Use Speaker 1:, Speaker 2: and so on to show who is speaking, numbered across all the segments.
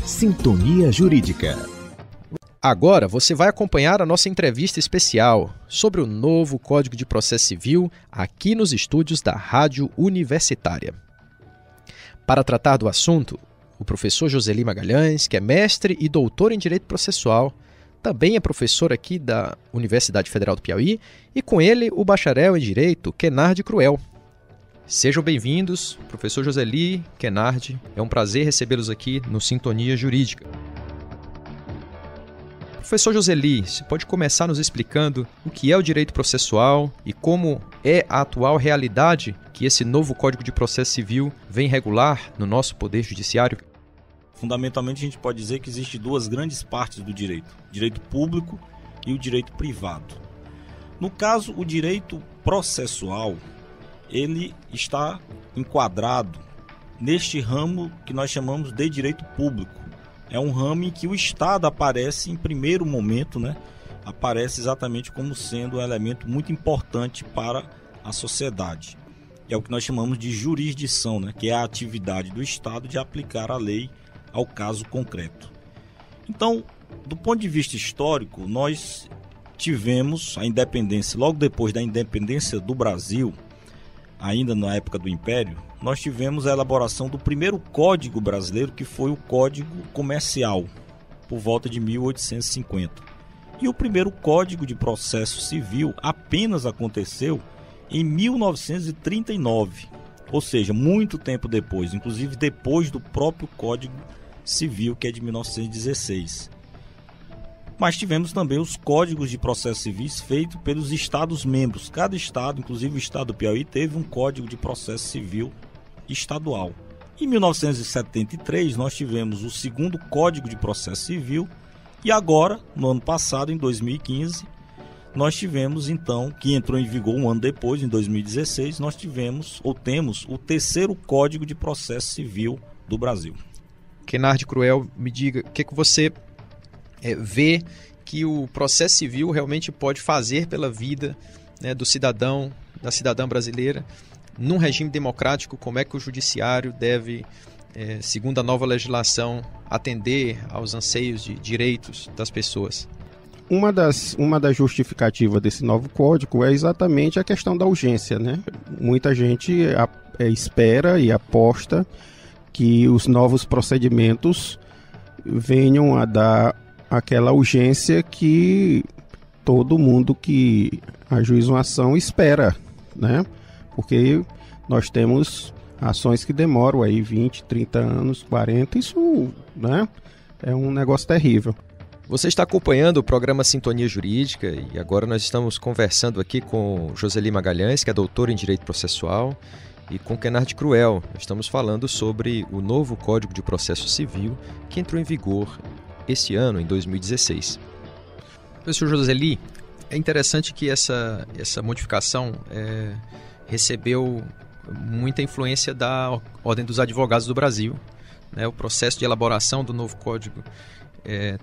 Speaker 1: Sintonia Jurídica. Agora você vai acompanhar a nossa entrevista especial sobre o novo Código de Processo Civil aqui nos estúdios da Rádio Universitária. Para tratar do assunto, o professor Josely Magalhães, que é mestre e doutor em Direito Processual, também é professor aqui da Universidade Federal do Piauí, e com ele o bacharel em Direito, Kenardi Cruel. Sejam bem-vindos, professor Josely, Kenardi. É um prazer recebê-los aqui no Sintonia Jurídica. Professor Josely, você pode começar nos explicando o que é o direito processual e como é a atual realidade que esse novo Código de Processo Civil vem regular no nosso Poder Judiciário?
Speaker 2: Fundamentalmente, a gente pode dizer que existem duas grandes partes do direito: o direito público e o direito privado. No caso, o direito processual, ele está enquadrado neste ramo que nós chamamos de direito público. É um ramo em que o Estado aparece em primeiro momento, aparece exatamente como sendo um elemento muito importante para a sociedade. É o que nós chamamos de jurisdição, que é a atividade do Estado de aplicar a lei ao caso concreto. Então, do ponto de vista histórico, nós tivemos a independência, logo depois da independência do Brasil, ainda na época do Império, nós tivemos a elaboração do primeiro Código Brasileiro, que foi o Código Comercial, por volta de 1850. E o primeiro Código de Processo Civil apenas aconteceu em 1939, ou seja, muito tempo depois, inclusive depois do próprio Código Civil, que é de 1916. Mas tivemos também os códigos de processos civis feitos pelos estados-membros. Cada estado, inclusive o estado do Piauí, teve um código de processo civil estadual. Em 1973, nós tivemos o segundo Código de Processo Civil e agora, no ano passado, em 2015, nós tivemos então, que entrou em vigor um ano depois, em 2016, nós tivemos ou temos o terceiro Código de Processo Civil do Brasil.
Speaker 1: Kenardi Cruel, me diga, o que você vê que o processo civil realmente pode fazer pela vida do cidadão, da cidadã brasileira, num regime democrático? Como é que o judiciário deve, segundo a nova legislação, atender aos anseios de direitos das pessoas?
Speaker 3: Uma das justificativas desse novo código é exatamente a questão da urgência, Muita gente espera e aposta que os novos procedimentos venham a dar aquela urgência que todo mundo que ajuiza uma ação espera, Porque nós temos ações que demoram aí 20, 30 anos, 40, isso, é um negócio terrível.
Speaker 1: Você está acompanhando o programa Sintonia Jurídica e agora nós estamos conversando aqui com Josely Magalhães, que é doutor em Direito Processual, e com Kenardi Cruel. Nós estamos falando sobre o novo Código de Processo Civil que entrou em vigor esse ano, em 2016. Professor Josely, é interessante que essa modificação recebeu muita influência da Ordem dos Advogados do Brasil. O processo de elaboração do novo código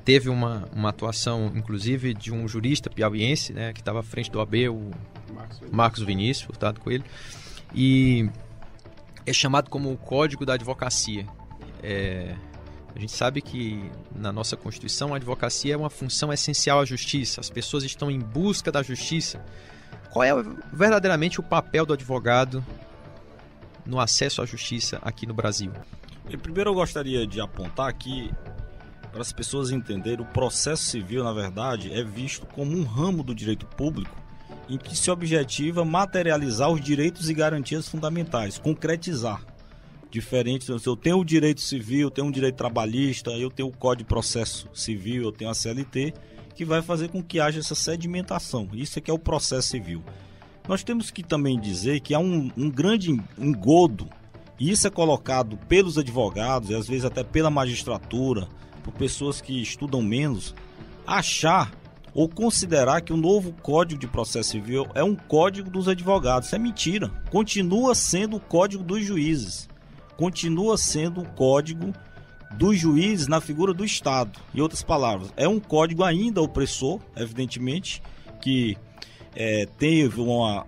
Speaker 1: teve uma atuação, inclusive, de um jurista piauiense, que estava à frente do AB, o Marcos Vinícius, Furtado Coelho, e é chamado como o Código da Advocacia. A gente sabe que na nossa Constituição a advocacia é uma função essencial à justiça, as pessoas estão em busca da justiça. Qual é verdadeiramente o papel do advogado no acesso à justiça aqui no Brasil?
Speaker 2: Primeiro eu gostaria de apontar que, para as pessoas entenderem, o processo civil, na verdade, é visto como um ramo do direito público em que se objetiva materializar os direitos e garantias fundamentais, concretizar. Diferente, eu tenho o direito civil, eu tenho um direito trabalhista, eu tenho o Código de Processo Civil, eu tenho a CLT, que vai fazer com que haja essa sedimentação. Isso é que é o processo civil. Nós temos que também dizer que há um grande engodo, e isso é colocado pelos advogados, e às vezes até pela magistratura, por pessoas que estudam menos, achar ou considerar que o novo Código de Processo Civil é um código dos advogados. Isso é mentira. Continua sendo o código dos juízes. Continua sendo o código dos juízes na figura do Estado. Em outras palavras, é um código ainda opressor, evidentemente, que teve uma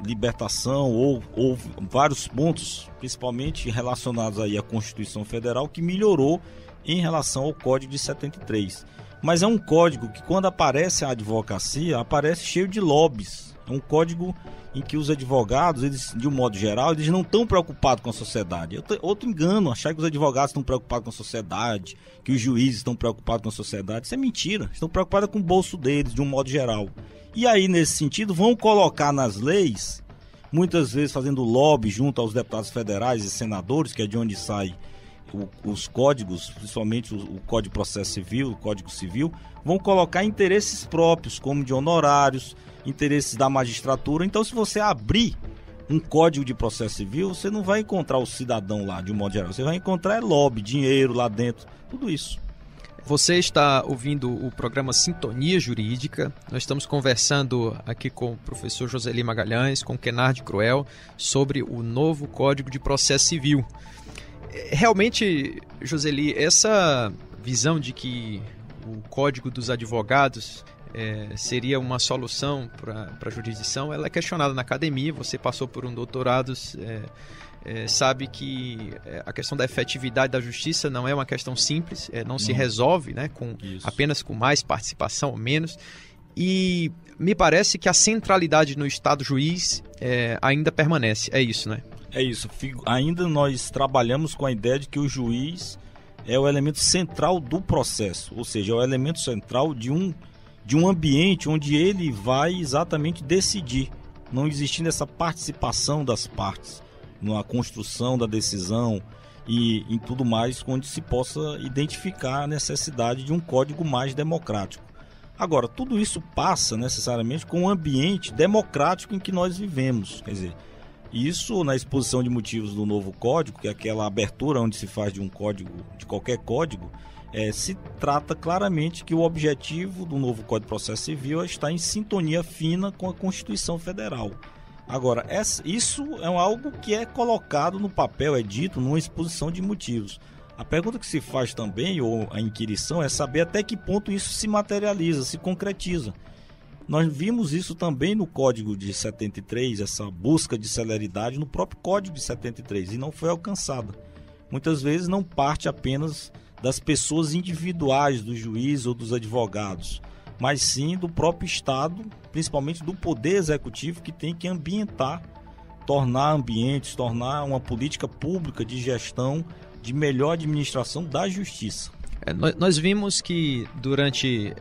Speaker 2: libertação ou vários pontos, principalmente relacionados aí à Constituição Federal, que melhorou em relação ao Código de 73. Mas é um código que, quando aparece a advocacia, aparece cheio de lobbies. É um código em que os advogados, eles, de um modo geral, eles não estão preocupados com a sociedade. Outro engano, achar que os advogados estão preocupados com a sociedade, que os juízes estão preocupados com a sociedade. Isso é mentira. Estão preocupados com o bolso deles, de um modo geral. E aí, nesse sentido, vão colocar nas leis, muitas vezes fazendo lobby junto aos deputados federais e senadores, que é de onde sai os códigos, principalmente o Código de Processo Civil, o Código Civil, vão colocar interesses próprios, como de honorários, interesses da magistratura. Então, se você abrir um Código de Processo Civil, você não vai encontrar o cidadão lá, de um modo geral. Você vai encontrar lobby, dinheiro lá dentro, tudo isso.
Speaker 1: Você está ouvindo o programa Sintonia Jurídica. Nós estamos conversando aqui com o professor Joseli Magalhães, com o Kennard Cruel, sobre o novo Código de Processo Civil. Realmente, Joseli, essa visão de que o Código dos Advogados seria uma solução para a jurisdição, ela é questionada na academia. Você passou por um doutorado, sabe que a questão da efetividade da justiça não é uma questão simples, não se resolve, né, apenas com mais participação ou menos. E me parece que a centralidade no Estado juiz ainda permanece, é isso, né?
Speaker 2: É isso, ainda nós trabalhamos com a ideia de que o juiz é o elemento central do processo, ou seja, é o elemento central de um ambiente onde ele vai exatamente decidir, não existindo essa participação das partes na construção da decisão e em tudo mais, onde se possa identificar a necessidade de um código mais democrático. Agora, tudo isso passa necessariamente com o ambiente democrático em que nós vivemos, quer dizer, isso na exposição de motivos do novo código, que é aquela abertura onde se faz de um código, de qualquer código, se trata claramente que o objetivo do novo Código de Processo Civil é estar em sintonia fina com a Constituição Federal. Agora, isso é algo que é colocado no papel, é dito numa exposição de motivos. A pergunta que se faz também, ou a inquirição, é saber até que ponto isso se materializa, se concretiza. Nós vimos isso também no Código de 73, essa busca de celeridade no próprio Código de 73, e não foi alcançada. Muitas vezes não parte apenas das pessoas individuais, do juiz ou dos advogados, mas sim do próprio Estado, principalmente do Poder Executivo, que tem que ambientar, tornar ambientes, tornar uma política pública de gestão, de melhor administração da justiça.
Speaker 1: Nós vimos que durante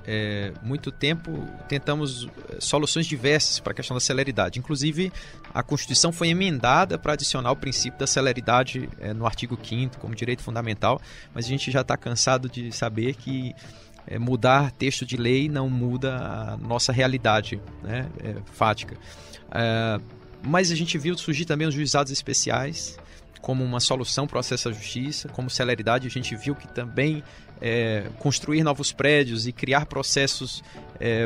Speaker 1: muito tempo tentamos soluções diversas para a questão da celeridade. Inclusive, a Constituição foi emendada para adicionar o princípio da celeridade no artigo 5º como direito fundamental, mas a gente já está cansado de saber que mudar texto de lei não muda a nossa realidade, né, fática. Mas a gente viu surgir também os juizados especiais como uma solução para o acesso à justiça, como celeridade. A gente viu que também construir novos prédios e criar processos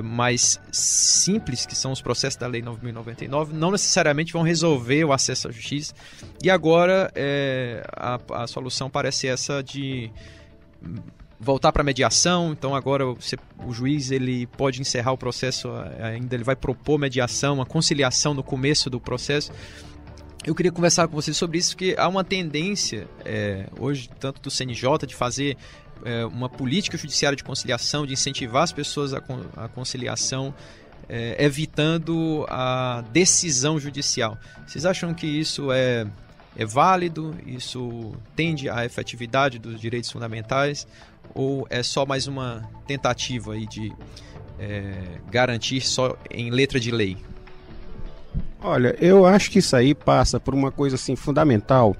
Speaker 1: mais simples, que são os processos da Lei 9.099, não necessariamente vão resolver o acesso à justiça. E agora a solução parece essa de voltar para a mediação. Então agora o juiz ele pode encerrar o processo, ainda ele vai propor mediação, uma conciliação no começo do processo. Eu queria conversar com vocês sobre isso, porque há uma tendência hoje, tanto do CNJ, de fazer uma política judiciária de conciliação, de incentivar as pessoas à conciliação, evitando a decisão judicial. Vocês acham que isso é válido? Isso tende à efetividade dos direitos fundamentais? Ou é só mais uma tentativa aí de garantir só em letra de lei?
Speaker 3: Olha, eu acho que isso aí passa por uma coisa assim fundamental,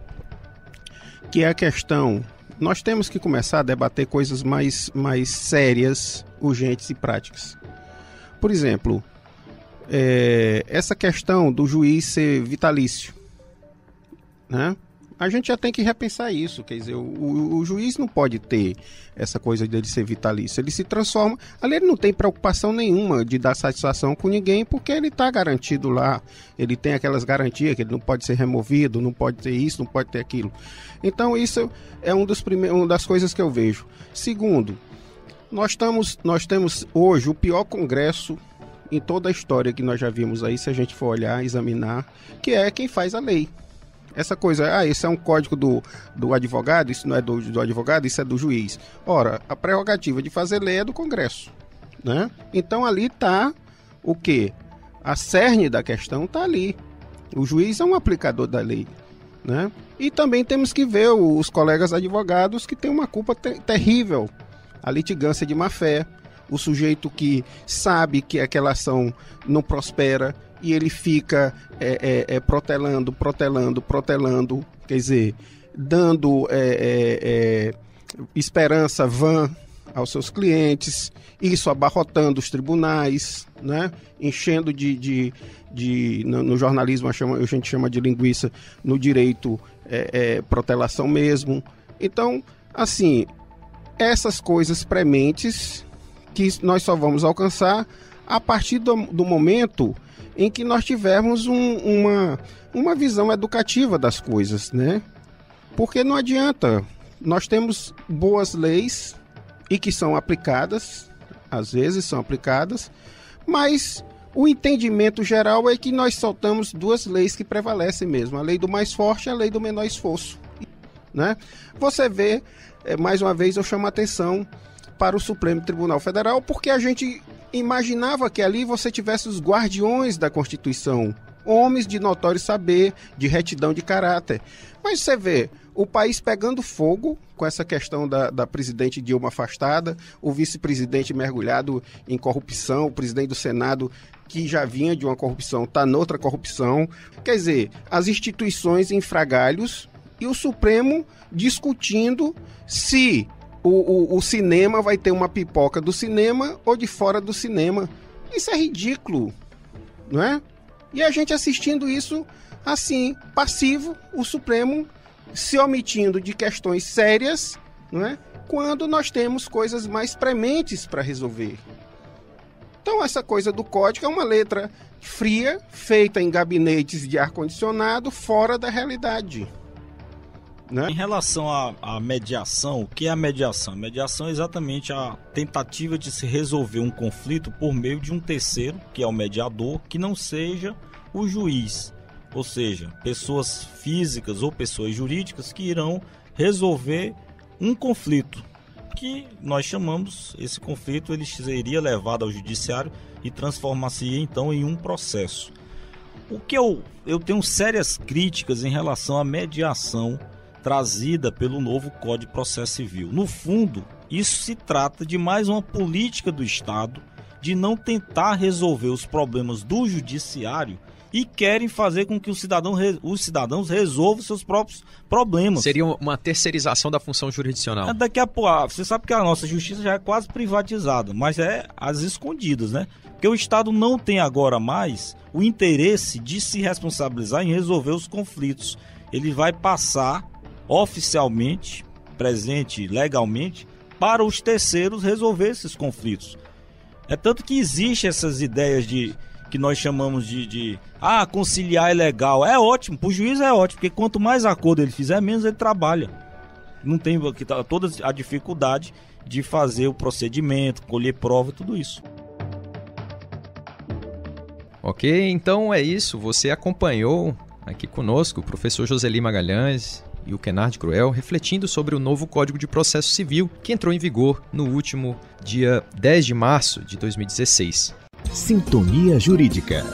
Speaker 3: que é a questão. Nós temos que começar a debater coisas mais sérias, urgentes e práticas. Por exemplo, essa questão do juiz ser vitalício, né? A gente já tem que repensar isso, quer dizer, o juiz não pode ter essa coisa dele ser vitalício, ele se transforma, ali ele não tem preocupação nenhuma de dar satisfação com ninguém, porque ele está garantido lá, ele tem aquelas garantias que ele não pode ser removido, não pode ter isso, não pode ter aquilo. Então isso é uma das coisas que eu vejo. Segundo, nós temos hoje o pior congresso em toda a história que nós já vimos aí, se a gente for olhar, examinar, que é quem faz a lei. Essa coisa, esse é um código do advogado, isso não é do advogado, isso é do juiz. Ora, a prerrogativa de fazer lei é do Congresso, né? Então ali está o quê? A cerne da questão está ali. O juiz é um aplicador da lei, né? E também temos que ver os colegas advogados que têm uma culpa terrível. A litigância de má-fé, o sujeito que sabe que aquela ação não prospera e ele fica protelando, quer dizer, dando esperança vã aos seus clientes, isso abarrotando os tribunais, né? Enchendo no jornalismo a gente chama de linguiça, no direito protelação mesmo. Então, assim, essas coisas prementes que nós só vamos alcançar a partir do momento em que nós tivermos uma visão educativa das coisas, né? Porque não adianta, nós temos boas leis e que são aplicadas, às vezes são aplicadas, mas o entendimento geral é que nós soltamos duas leis que prevalecem mesmo, a lei do mais forte e a lei do menor esforço, né? Você vê, mais uma vez eu chamo a atenção para o Supremo Tribunal Federal, porque a gente imaginava que ali você tivesse os guardiões da Constituição, homens de notório saber, de retidão de caráter. Mas você vê o país pegando fogo com essa questão da presidente Dilma afastada, o vice-presidente mergulhado em corrupção, o presidente do Senado que já vinha de uma corrupção, está noutra corrupção. Quer dizer, as instituições em frangalhos e o Supremo discutindo se o cinema vai ter uma pipoca do cinema ou de fora do cinema. Isso é ridículo, não é? E a gente assistindo isso assim, passivo, o Supremo se omitindo de questões sérias, não é? Quando nós temos coisas mais prementes para resolver. Então essa coisa do código é uma letra fria, feita em gabinetes de ar-condicionado, fora da realidade. Né?
Speaker 2: Em relação à mediação, o que é a mediação? A mediação é exatamente a tentativa de se resolver um conflito por meio de um terceiro, que é o mediador, que não seja o juiz. Ou seja, pessoas físicas ou pessoas jurídicas que irão resolver um conflito, que nós chamamos, esse conflito ele seria levado ao judiciário e transformar-se então em um processo. O que eu tenho sérias críticas em relação à mediação trazida pelo novo Código de Processo Civil. No fundo, isso se trata de mais uma política do Estado de não tentar resolver os problemas do judiciário e querem fazer com que os cidadãos resolvam seus próprios problemas.
Speaker 1: Seria uma terceirização da função jurisdicional.
Speaker 2: Daqui a pouco, você sabe que a nossa justiça já é quase privatizada, mas é às escondidas, né? Porque o Estado não tem agora mais o interesse de se responsabilizar em resolver os conflitos. Ele vai passar oficialmente, presente legalmente, para os terceiros resolver esses conflitos. É tanto que existe essas ideias que nós chamamos de conciliar é legal. É ótimo, para o juiz é ótimo, porque quanto mais acordo ele fizer, menos ele trabalha. Não tem toda a dificuldade de fazer o procedimento, colher prova, tudo isso.
Speaker 1: Ok, então é isso. Você acompanhou aqui conosco o professor Joseli Magalhães e o Kennard Cruel refletindo sobre o novo Código de Processo Civil que entrou em vigor no último dia 10 de março de 2016.
Speaker 4: Sintonia Jurídica.